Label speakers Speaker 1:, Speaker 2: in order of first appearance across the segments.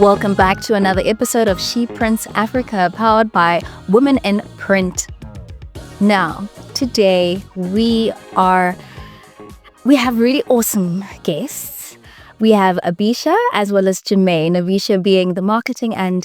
Speaker 1: Welcome back to another episode of ShePrintsAfrica, powered by Women in Print. Now, today we have really awesome guests. We have Abisha as well as Jermaine. Abisha being the marketing and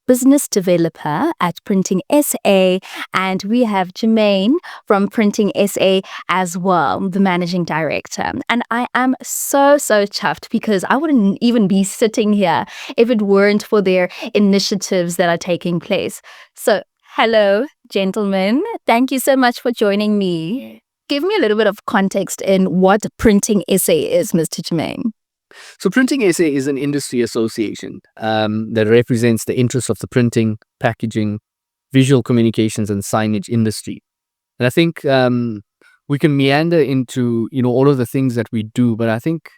Speaker 1: business developer at PrintingSA, and we have Jermaine from PrintingSA as well, the managing director. And I am so chuffed because I wouldn't even be sitting here if it weren't for their initiatives that are taking place. So, hello, gentlemen. Thank you so much for joining me. Give me a little bit of context in what PrintingSA is, Mr. Jermaine.
Speaker 2: So PrintingSA is an industry association that represents the interests of the printing, packaging, visual communications, and signage industry. And I think we can meander into all of the things that we do, but I think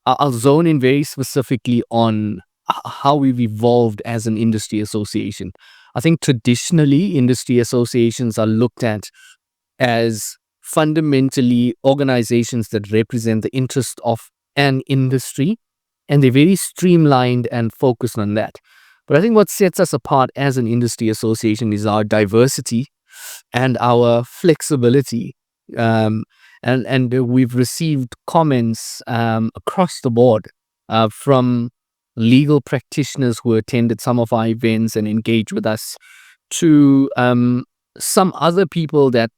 Speaker 2: I'll zone in very specifically on how we've evolved as an industry association. I think traditionally industry associations are looked at as fundamentally organizations that represent the interest of an industry, and they're very streamlined and focused on that. But I think what sets us apart as an industry association is our diversity and our flexibility. And we've received comments across the board from legal practitioners who attended some of our events and engaged with us, to some other people that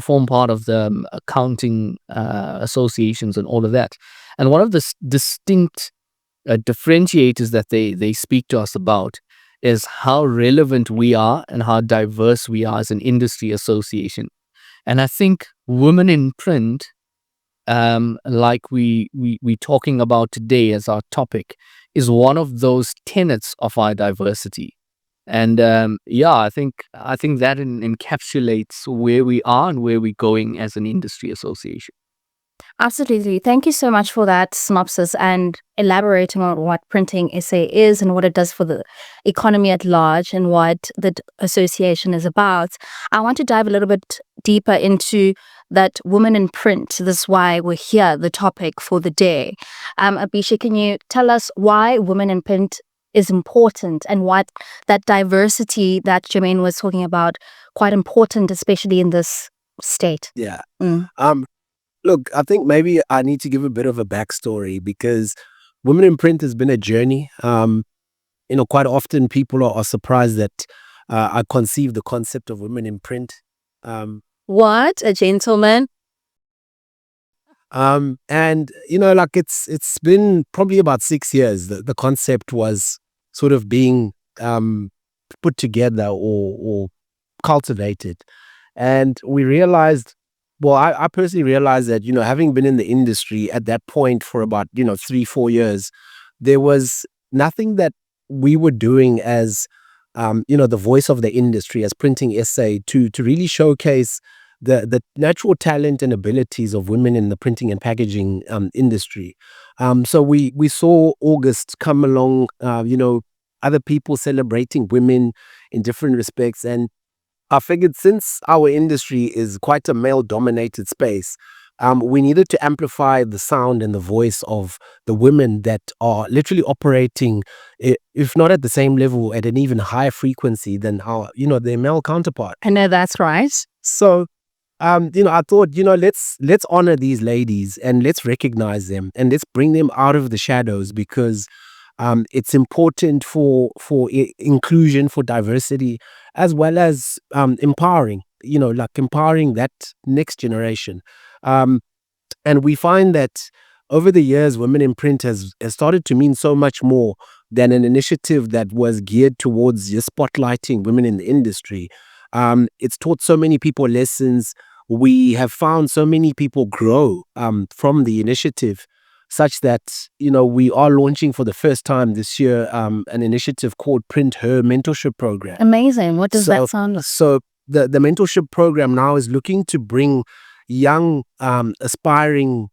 Speaker 2: form part of the accounting associations and all of that. And one of the distinct differentiators that they speak to us about is how relevant we are and how diverse we are as an industry association. And I think women in print, like we're talking about today as our topic, is one of those tenets of our diversity. And I think that encapsulates where we are and where we're going as an industry association.
Speaker 1: Absolutely. Thank you so much for that synopsis and elaborating on what PrintingSA is and what it does for the economy at large and what the association is about. I want to dive a little bit deeper into that women in print. This is why we're here, the topic for the day. Abisha, can you tell us why women in print is important and what that diversity that Jermaine was talking about, quite important, especially in this state?
Speaker 3: Yeah. Look, I think maybe I need to give a bit of a backstory, because women in print has been a journey. Quite often people are surprised that I conceived the concept of women in print.
Speaker 1: What a gentleman.
Speaker 3: It's been probably about 6 years that the concept was sort of being put together or cultivated. And we realized, I personally realized that, having been in the industry at that point for about, 3-4 years, there was nothing that we were doing as, the voice of the industry as PrintingSA to really showcase the natural talent and abilities of women in the printing and packaging industry. So we saw August come along, other people celebrating women in different respects. And I figured, since our industry is quite a male-dominated space, we needed to amplify the sound and the voice of the women that are literally operating, if not at the same level, at an even higher frequency than our, their male counterpart.
Speaker 1: I know that's right.
Speaker 3: So, I thought, let's honor these ladies and let's recognize them and let's bring them out of the shadows, because it's important for inclusion, for diversity, as well as empowering, empowering that next generation. And we find that over the years, Women in Print has started to mean so much more than an initiative that was geared towards just spotlighting women in the industry. It's taught so many people lessons. We have found so many people grow from the initiative, such that, we are launching for the first time this year an initiative called Print Her Mentorship Program.
Speaker 1: Amazing. What does that sound like?
Speaker 3: So the mentorship program now is looking to bring young aspiring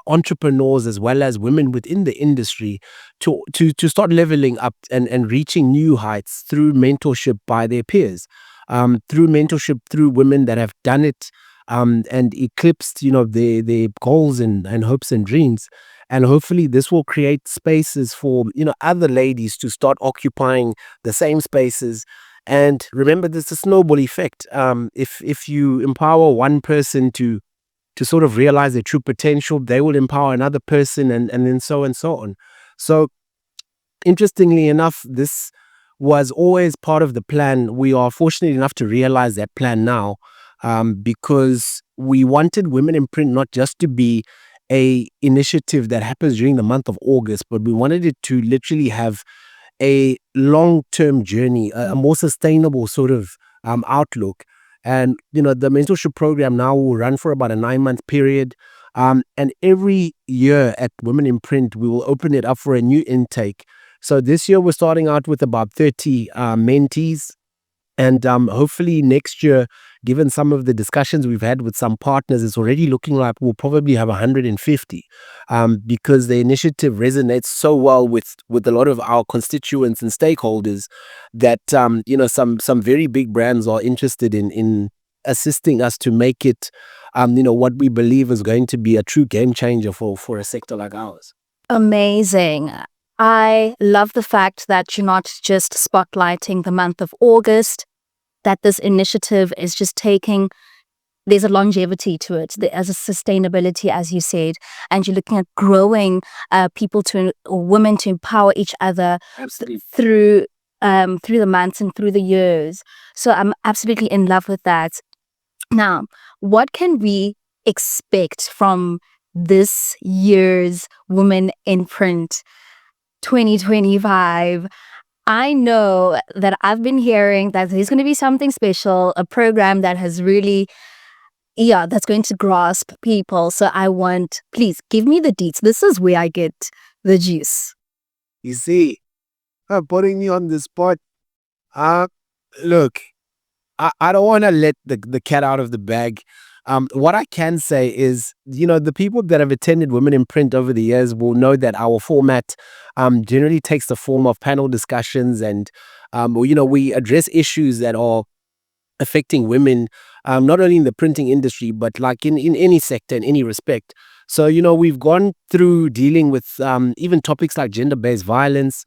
Speaker 3: entrepreneurs, as well as women within the industry, to start leveling up and reaching new heights through mentorship by their peers, through mentorship through women that have done it and eclipsed their goals and hopes and dreams. And hopefully this will create spaces for, other ladies to start occupying the same spaces. And remember, there's a snowball effect. If you empower one person to sort of realize their true potential, they will empower another person, and then so and so on. So interestingly enough, this was always part of the plan. We are fortunate enough to realize that plan now, because we wanted Women in Print not just to be a initiative that happens during the month of August, but we wanted it to literally have a long-term journey, a more sustainable sort of outlook. And, the mentorship program now will run for about a 9-month period. And every year at Women in Print, we will open it up for a new intake. So this year we're starting out with about 30 mentees. And hopefully next year, given some of the discussions we've had with some partners, it's already looking like we'll probably have 150, because the initiative resonates so well with a lot of our constituents and stakeholders that some very big brands are interested in assisting us to make it what we believe is going to be a true game changer for a sector like ours.
Speaker 1: Amazing. I love the fact that you're not just spotlighting the month of August, that this initiative is just there's a longevity to it, there's a sustainability, as you said, and you're looking at growing people or women to empower each other through the months and through the years. So I'm absolutely in love with that. Now, what can we expect from this year's Women in Print 2025? I know that I've been hearing that there's going to be something special, a program that has really, that's going to grasp people. So please give me the deets. This is where I get the juice.
Speaker 3: You see, putting me on the spot. Look, I don't want to let the cat out of the bag. What I can say is, the people that have attended Women in Print over the years will know that our format generally takes the form of panel discussions, and we address issues that are affecting women, not only in the printing industry, but like in any sector, in any respect. So, we've gone through dealing with even topics like gender-based violence.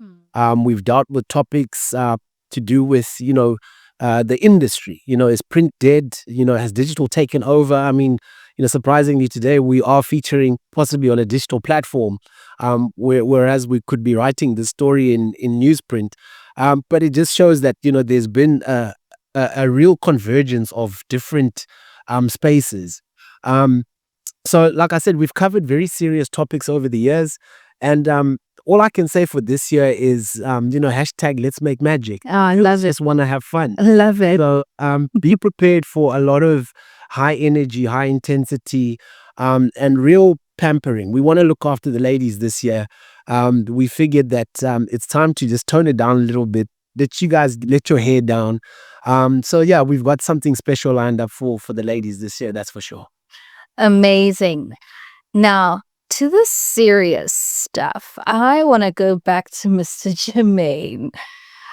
Speaker 3: We've dealt with topics to do with, the industry. Is print dead? Has digital taken over? I mean, surprisingly today we are featuring possibly on a digital platform, whereas we could be writing the story in newsprint. But it just shows that, there's been a real convergence of different spaces. So like I said, we've covered very serious topics over the years. And all I can say for this year is, hashtag let's make magic.
Speaker 1: Oh, I love it.
Speaker 3: Just want to have fun.
Speaker 1: I love it.
Speaker 3: So be prepared for a lot of high energy, high intensity, and real pampering. We want to look after the ladies this year. We figured that it's time to just tone it down a little bit. Let you guys let your hair down. So yeah, we've got something special lined up for the ladies this year, that's for sure.
Speaker 1: Amazing. Now, to the serious stuff, I want to go back to Mr. Jermaine.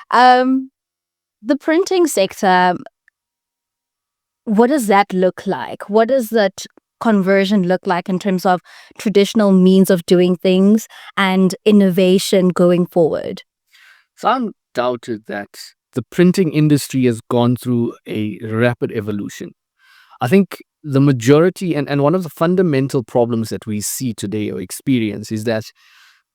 Speaker 1: The printing sector, what does that look like? What does that conversion look like in terms of traditional means of doing things and innovation going forward?
Speaker 2: It's undoubted that the printing industry has gone through a rapid evolution. I think the majority and one of the fundamental problems that we see today or experience is that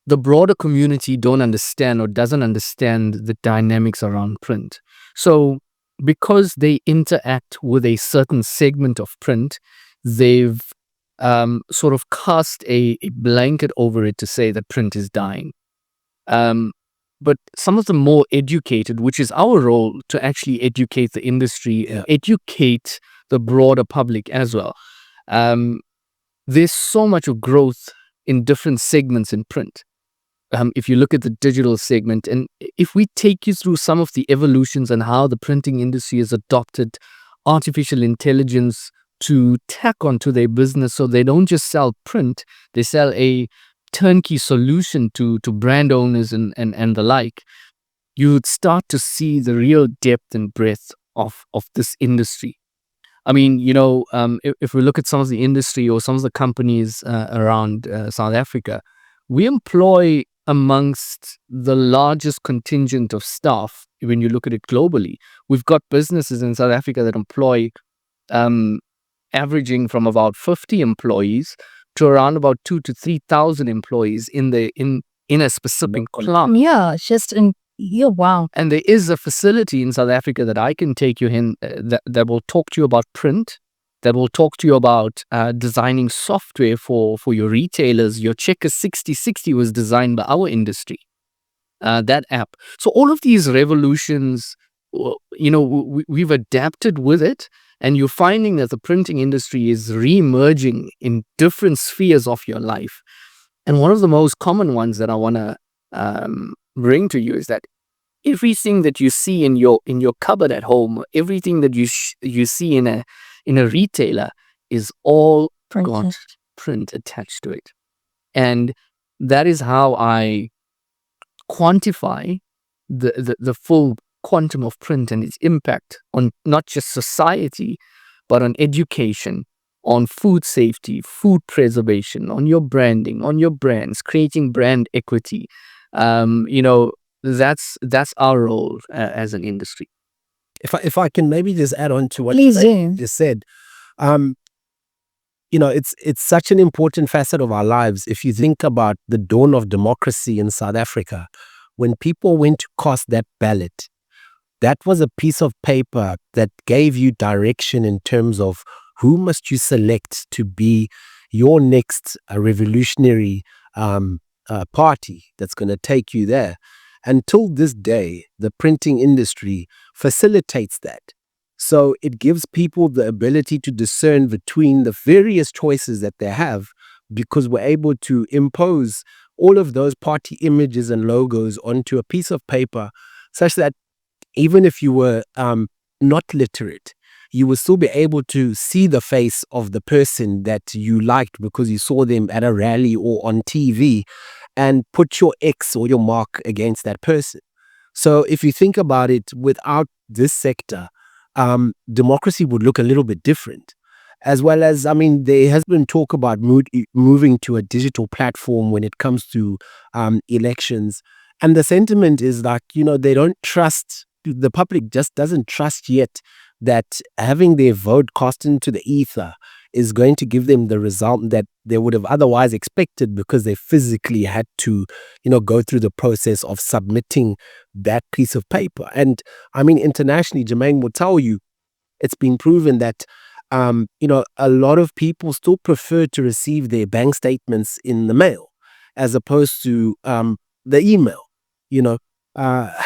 Speaker 2: the broader community don't understand or doesn't understand the dynamics around print. So because they interact with a certain segment of print, they've sort of cast a blanket over it to say that print is dying. But some of the more educated, which is our role to actually educate the industry, educate the broader public as well. There's so much of growth in different segments in print. If you look at the digital segment, and if we take you through some of the evolutions and how the printing industry has adopted artificial intelligence to tack onto their business, so they don't just sell print, they sell a turnkey solution to brand owners and the like, you would start to see the real depth and breadth of this industry. I mean, if we look at some of the industry or some of the companies around South Africa, we employ amongst the largest contingent of staff when you look at it globally. We've got businesses in South Africa that employ averaging from about 50 employees to around about 2 to 3,000 employees in a specific plant.
Speaker 1: Yeah, wow.
Speaker 2: And there is a facility in South Africa that I can take you in that will talk to you about print, that will talk to you about designing software for your retailers. Your Checker 6060 was designed by our industry, that app. So all of these revolutions, we've adapted with it, and you're finding that the printing industry is re-emerging in different spheres of your life. And one of the most common ones that I want to bring to you is that everything that you see in your cupboard at home, everything that you see in a retailer is all got print attached to it. And that is how I quantify the full quantum of print and its impact on not just society, but on education, on food safety, food preservation, on your branding, on your brands, creating brand equity. That's our role as an industry.
Speaker 3: If I can maybe just add on to what
Speaker 1: Please
Speaker 3: you just said, it's such an important facet of our lives. If you think about the dawn of democracy in South Africa, when people went to cast that ballot, that was a piece of paper that gave you direction in terms of who must you select to be your next revolutionary party that's going to take you there. Until this day, the printing industry facilitates that. So it gives people the ability to discern between the various choices that they have, because we're able to impose all of those party images and logos onto a piece of paper, such that even if you were not literate, you will still be able to see the face of the person that you liked because you saw them at a rally or on TV, and put your X or your mark against that person. So if you think about it, without this sector, democracy would look a little bit different. As well as, there has been talk about moving to a digital platform when it comes to elections. And the sentiment is like, they don't trust, the public just doesn't trust yet that having their vote cast into the ether is going to give them the result that they would have otherwise expected, because they physically had to, go through the process of submitting that piece of paper. And internationally, Jermaine will tell you, it's been proven that, a lot of people still prefer to receive their bank statements in the mail as opposed to the email.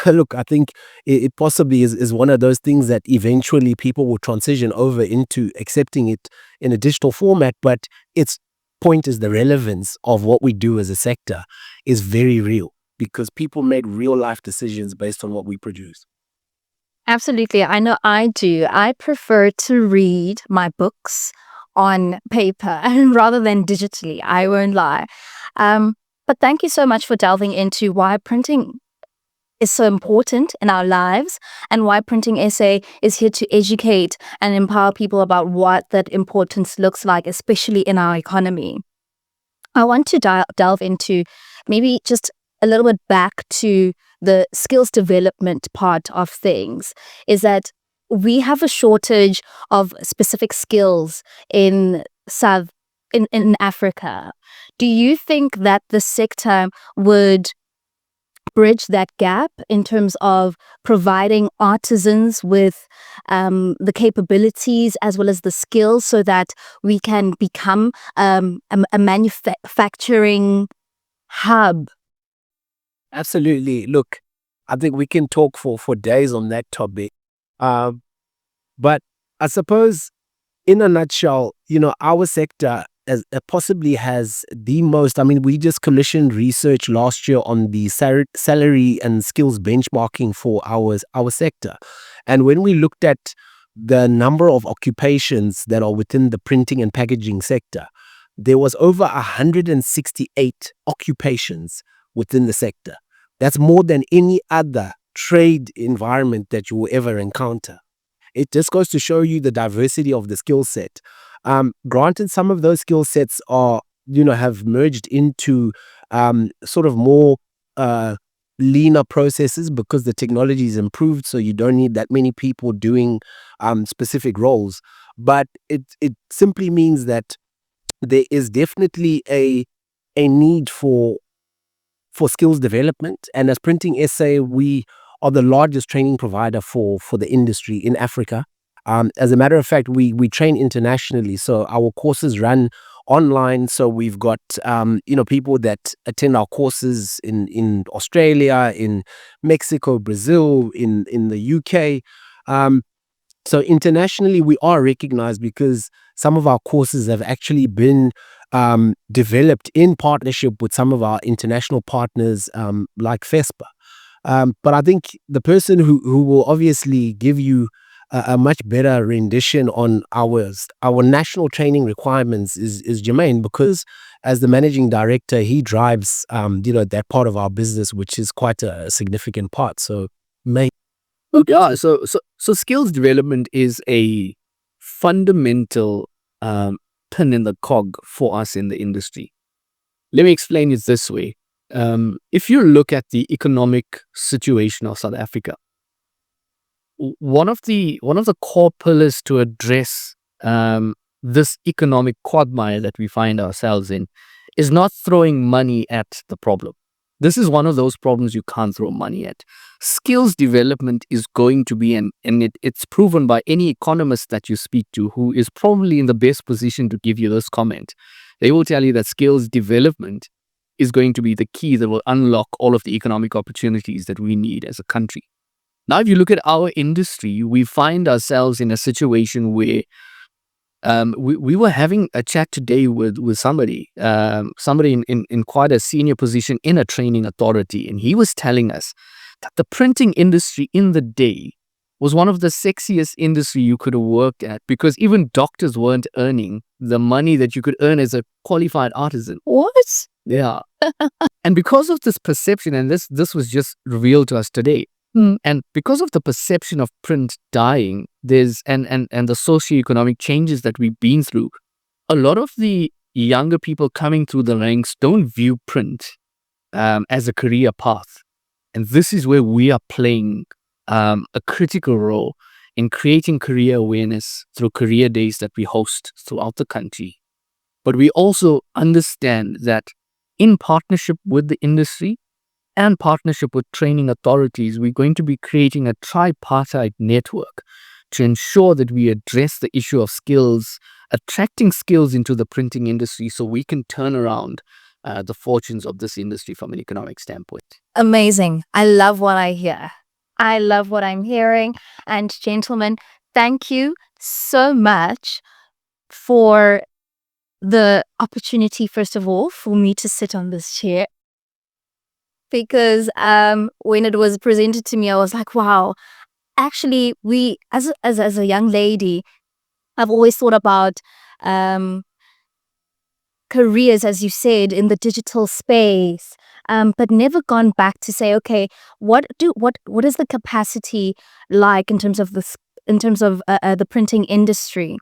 Speaker 3: Look, I think it possibly is one of those things that eventually people will transition over into accepting it in a digital format. But its point is the relevance of what we do as a sector is very real, because people make real life decisions based on what we produce.
Speaker 1: Absolutely. I know I do. I prefer to read my books on paper rather than digitally. I won't lie. But thank you so much for delving into why printing is so important in our lives, and why PrintingSA is here to educate and empower people about what that importance looks like, especially in our economy. I want to delve into maybe just a little bit back to the skills development part of things. Is that we have a shortage of specific skills in Africa. Do you think that the sector would bridge that gap in terms of providing artisans with the capabilities as well as the skills, so that we can become a manufacturing hub?
Speaker 3: Absolutely. Look, I think we can talk for days on that topic. But I suppose, in a nutshell, our sector possibly has the most. We just commissioned research last year on the salary and skills benchmarking for our sector. And when we looked at the number of occupations that are within the printing and packaging sector, there was over 168 occupations within the sector. That's more than any other trade environment that you will ever encounter. It just goes to show you the diversity of the skill set. Granted, some of those skill sets are, have merged into sort of more leaner processes because the technology is improved, so you don't need that many people doing specific roles. But it simply means that there is definitely a need for skills development. And as PrintingSA, we are the largest training provider for the industry in Africa. As a matter of fact, we train internationally, so our courses run online. So we've got people that attend our courses in Australia, in Mexico, Brazil, in the UK. So internationally, we are recognized because some of our courses have actually been developed in partnership with some of our international partners, like FESPA. But I think the person who will obviously give you a much better rendition on our national training requirements is Jermaine, because as the managing director, he drives that part of our business, which is quite a significant part. So may
Speaker 2: Yeah, so skills development is a fundamental pin in the cog for us in the industry. Let me explain it this way. If you look at the economic situation of South Africa, one of the core pillars to address this economic quagmire that we find ourselves in is not throwing money at the problem. This is one of those problems you can't throw money at. Skills development is going to be, and it's proven by any economist that you speak to who is probably in the best position to give you this comment. They will tell you that skills development is going to be the key that will unlock all of the economic opportunities that we need as a country. Now, if you look at our industry, we find ourselves in a situation where we were having a chat today with somebody in quite a senior position in a training authority, and he was telling us that the printing industry in the day was one of the sexiest industry you could have worked at, because even doctors weren't earning the money that you could earn as a qualified artisan.
Speaker 1: What?
Speaker 2: Yeah. And because of this perception, and this was just revealed to us today, and because of the perception of print dying, there's and the socioeconomic changes that we've been through, a lot of the younger people coming through the ranks don't view print as a career path. And this is where we are playing a critical role in creating career awareness through career days that we host throughout the country. But we also understand that in partnership with the industry and partnership with training authorities, we're going to be creating a tripartite network to ensure that we address the issue of skills, attracting skills into the printing industry so we can turn around the fortunes of this industry from an economic standpoint.
Speaker 1: Amazing. I love what I hear. I love what I'm hearing. And gentlemen, thank you so much for the opportunity, first of all, for me to sit on this chair. Because when it was presented to me, I was like, wow, actually, we, as a young lady, I've always thought about careers, as you said, in the digital space, but never gone back to say, okay, what is the capacity like in terms of the printing industry?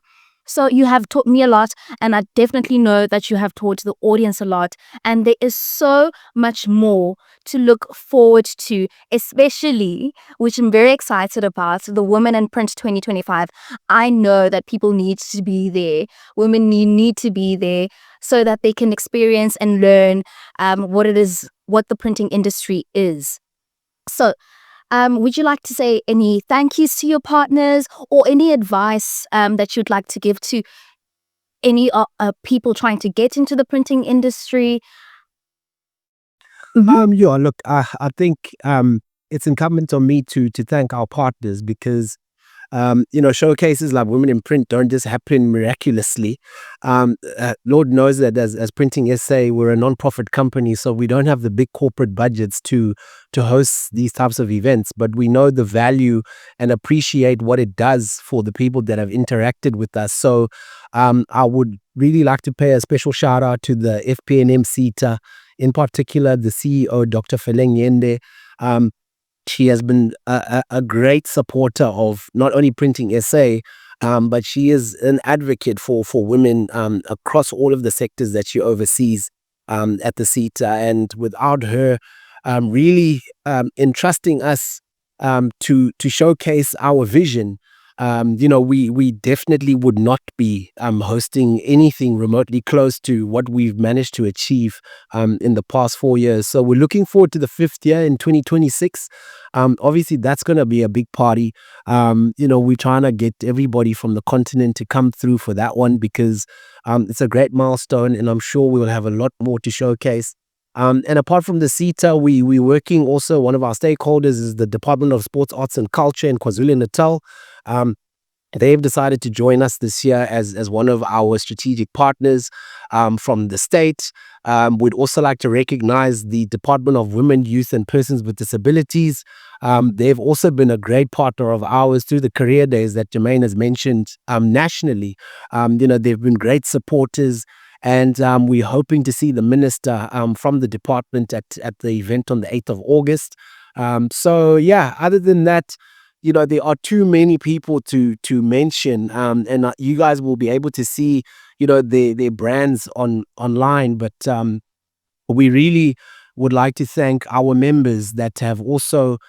Speaker 1: So you have taught me a lot, and I definitely know that you have taught the audience a lot. And there is so much more to look forward to, especially, which I'm very excited about, the Women in Print 2025. I know that people need to be there. Women need to be there so that they can experience and learn what the printing industry is. So, would you like to say any thank yous to your partners, or any advice that you'd like to give to any people trying to get into the printing industry?
Speaker 3: Look, I think it's incumbent on me to thank our partners, because showcases like Women in Print don't just happen miraculously. Lord knows that as PrintingSA, we're a non-profit company, so we don't have the big corporate budgets to host these types of events, but we know the value and appreciate what it does for the people that have interacted with us. So I would really like to pay a special shout out to the FPNM CETA, in particular the CEO, Dr. Feleng Yende. She has been a great supporter of not only PrintingSA, but she is an advocate for women across all of the sectors that she oversees. at the SETA, and without her really entrusting us to showcase our vision, we definitely would not be hosting anything remotely close to what we've managed to achieve in the past 4 years. So we're looking forward to the fifth year in 2026. Obviously, that's going to be a big party. We're trying to get everybody from the continent to come through for that one, because it's a great milestone, and I'm sure we will have a lot more to showcase. And apart from the SETA, we're working also, one of our stakeholders is the Department of Sports, Arts and Culture in KwaZulu-Natal. They've decided to join us this year as one of our strategic partners from the state. We'd also like to recognize the Department of Women, Youth and Persons with Disabilities. They've also been a great partner of ours through the career days that Jermaine has mentioned nationally. They've been great supporters. And we're hoping to see the minister from the department at the event on the 8th of August. Other than that, there are too many people to mention, and you guys will be able to see, their brands online. But we really would like to thank our members that have also,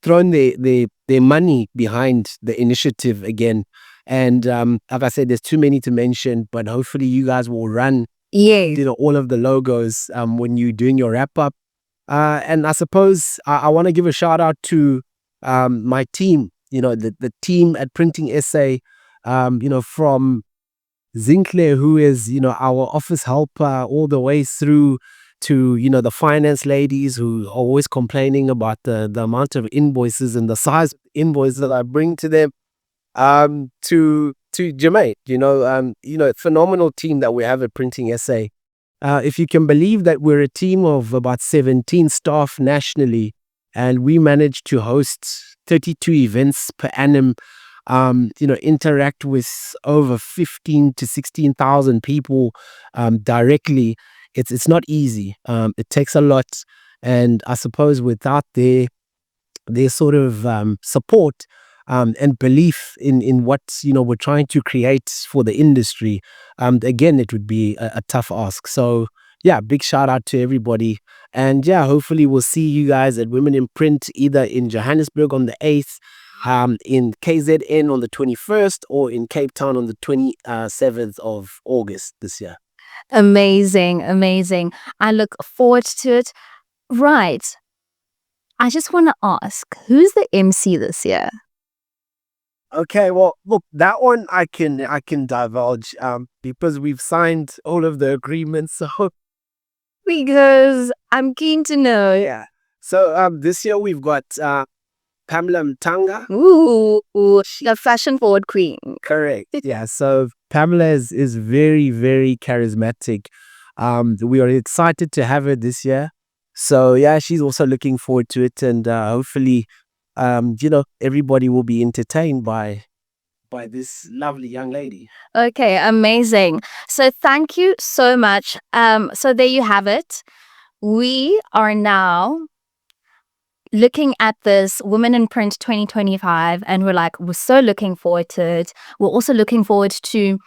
Speaker 3: thrown their money behind the initiative again. And like I said, there's too many to mention, but hopefully you guys will run, all of the logos when you're doing your wrap up. And I suppose I want to give a shout out to my team, the team at PrintingSA, from Zinkler, who is, our office helper, all the way through to, the finance ladies who are always complaining about the amount of invoices and the size of invoices that I bring to them. To Jermaine, phenomenal team that we have at PrintingSA. If you can believe that we're a team of about 17 staff nationally, and we manage to host 32 events per annum, interact with over 15 to 16,000 people directly. It's not easy. It takes a lot, and I suppose without their sort of support and belief in what we're trying to create for the industry, again, it would be a tough ask. So yeah, big shout out to everybody, and yeah, hopefully we'll see you guys at Women in Print, either in Johannesburg on the 8th, in KZN on the 21st, or in Cape Town on the 27th of August this year.
Speaker 1: Amazing. I look forward to it. Right. I just want to ask, who's the MC this year?
Speaker 3: Okay, well, look, that one I can divulge because we've signed all of the agreements. So
Speaker 1: Because I'm keen to know.
Speaker 3: yeah, so this year we've got Pamela Mtanga.
Speaker 1: Ooh, the fashion forward queen.
Speaker 3: Correct. Yeah. So Pamela is very, very charismatic. We are excited to have her this year. So yeah, she's also looking forward to it, and hopefully, everybody will be entertained by this lovely young lady.
Speaker 1: Okay, amazing. So thank you so much. So there you have it. We are now looking at this Women in Print 2025, and we're so looking forward to it. We're also looking forward to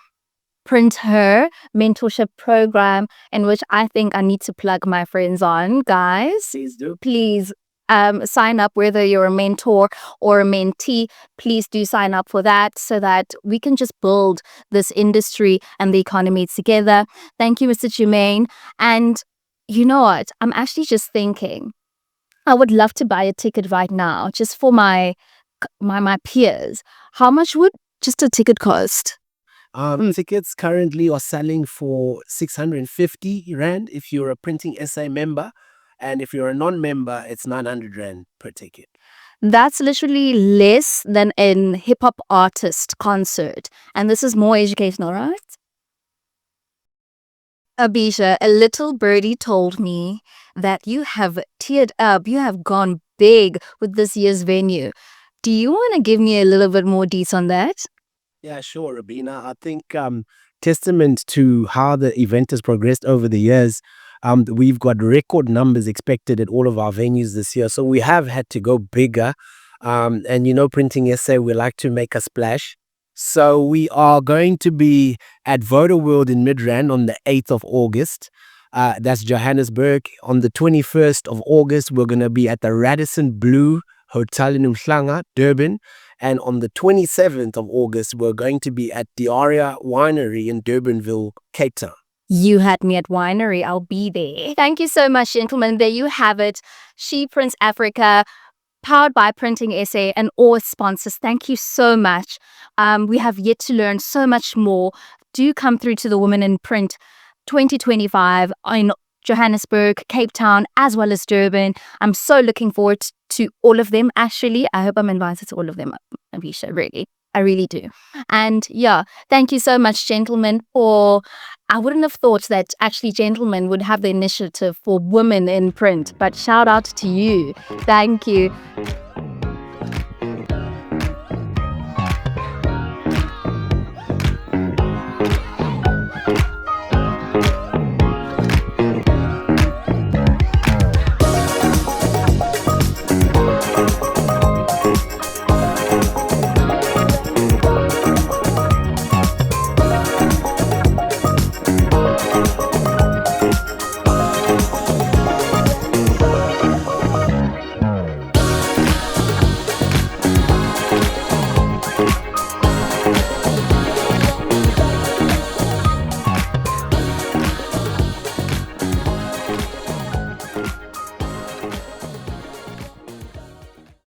Speaker 1: Print Her mentorship program, in which I think I need to plug my friends on. Guys,
Speaker 3: Please do.
Speaker 1: please sign up, whether you're a mentor or a mentee. Please do sign up for that, so that we can just build this industry and the economy together. Thank you, Mr. Jermaine. And you know what? I'm actually just thinking, I would love to buy a ticket right now, just for my peers. How much would just a ticket cost?
Speaker 3: Tickets currently are selling for 650 Rand if you're a PrintingSA member. And if you're a non-member, it's 900 Rand per ticket.
Speaker 1: That's literally less than a hip-hop artist concert. And this is more educational, right? Abisha, a little birdie told me that you have teared up, you have gone big with this year's venue. Do you want to give me a little bit more details on that?
Speaker 3: Yeah, sure, Rabina. I think testament to how the event has progressed over the years, we've got record numbers expected at all of our venues this year. So we have had to go bigger. And PrintingSA, we like to make a splash. So we are going to be at Voter World in Midrand on the 8th of August. That's Johannesburg. On the 21st of August, we're going to be at the Radisson Blue Hotel in Umhlanga, Durban. And on the 27th of August, we're going to be at the Aria Winery in Durbanville, Cape Town.
Speaker 1: You had me at winery. I'll be there. Thank you so much, gentlemen. There you have it. ShePrintsAfrica, powered by PrintingSA and all sponsors. Thank you so much. We have yet to learn so much more. Do come through to the Women in Print 2025 in Johannesburg, Cape Town, as well as Durban. I'm so looking forward to all of them, actually. I hope I'm invited to all of them, Abisha, really. I really do. And yeah, thank you so much, gentlemen, I wouldn't have thought that actually gentlemen would have the initiative for women in print, but shout out to you. Thank you.